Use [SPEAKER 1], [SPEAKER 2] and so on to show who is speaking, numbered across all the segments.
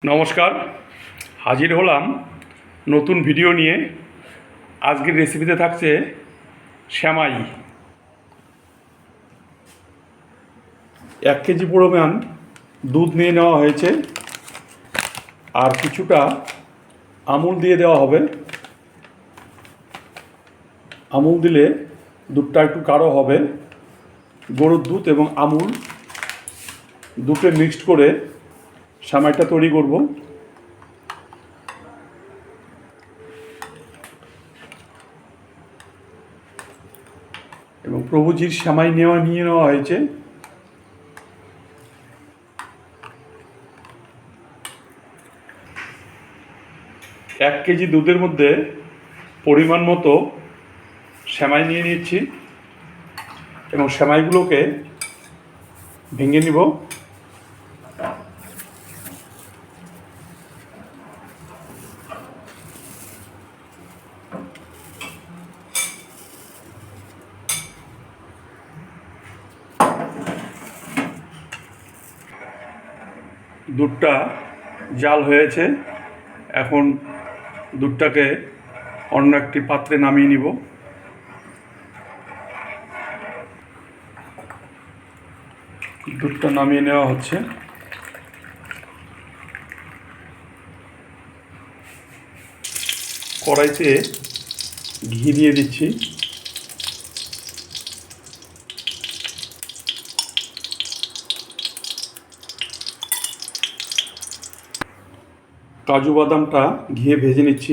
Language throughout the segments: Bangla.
[SPEAKER 1] নমস্কার, হাজির হলাম নতুন ভিডিও নিয়ে। আজকের রেসিপিতে থাকছে সেমাই। 1 কেজি পরিমাণ দুধ নিয়ে নেওয়া হয়েছে, আর কিছুটা আমুল দিয়ে দেওয়া হবে। আমুল দিলে দুধটা একটু গাঢ় হবে। গরুর দুধ এবং আমুল দুটো মিক্সড করে সেমাইটা তৈরি করব। এবং প্রভুজির সেমাই নিয়ে নেওয়া হয়েছে। এক কেজি দুধের মধ্যে পরিমাণ মতো সেমাই নিয়ে নিচ্ছি এবং সেমাইগুলোকে ভেঙে নিব। দুধটা জাল হয়েছে, এখন দুধটাকে অন্য একটি পাত্রে নামিয়ে নিব। দুধটা নামিয়ে নেওয়া হচ্ছে। কড়াইতে ঘি দিয়ে দিচ্ছি। কাজু বাদামটা ঘিয়ে ভেজে নিচ্ছি।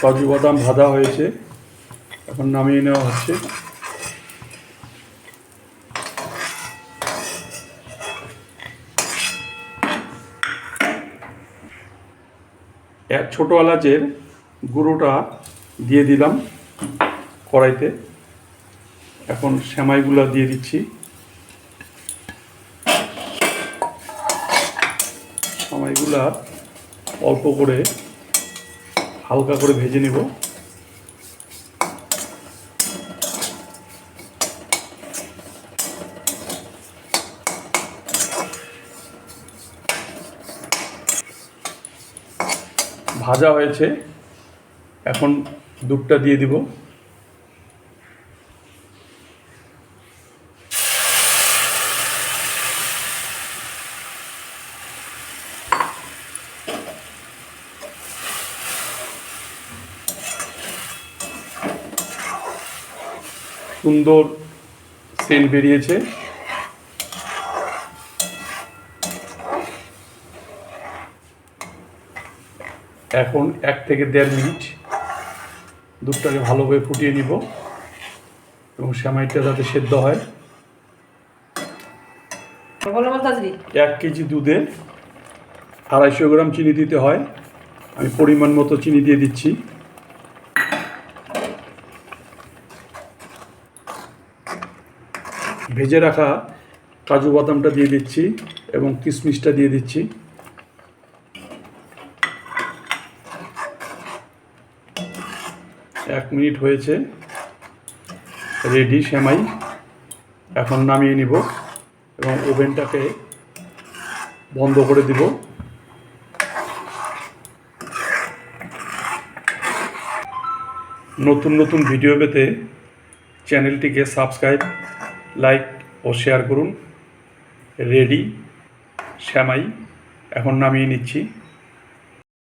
[SPEAKER 1] কাজু বাদাম ভাজা হয়েছে, এখন নামিয়ে নেওয়া হচ্ছে। এক ছোট এলাচের গুঁড়োটা দিয়ে দিলাম কড়াইতে। এখন সেমাইগুলো দিয়ে দিচ্ছি। সেমাইগুলা অল্প করে হালকা করে ভেজে নেব। ভাজা হয়েছে, এখন দুধটা দিয়ে দিব। সুন্দর সেন্ট বেরিয়েছে। এখন 1 থেকে 1.5 মিনিট দুধটাকে ভালোভাবে ফুটিয়ে নিব এবং সেমাইটা যাতে সেদ্ধ হয়। 1 কেজি দুধে 250 গ্রাম চিনি দিতে হয়। আমি পরিমাণ মতো চিনি দিয়ে দিচ্ছি। ভেজে রাখা কাজু বাদামটা দিয়ে দিচ্ছি এবং কিশমিশটা দিয়ে দিচ্ছি। এক মিনিট হয়েছে, রেডি সেমাই। এখন নামিয়ে নিব এবং ওভেনটাকে বন্ধ করে দিব। নতুন নতুন ভিডিও পেতে চ্যানেলটিকে সাবস্ক্রাইব, লাইক ও শেয়ার করুন। রেডি সেমাই, এখন নামিয়ে নিচ্ছি।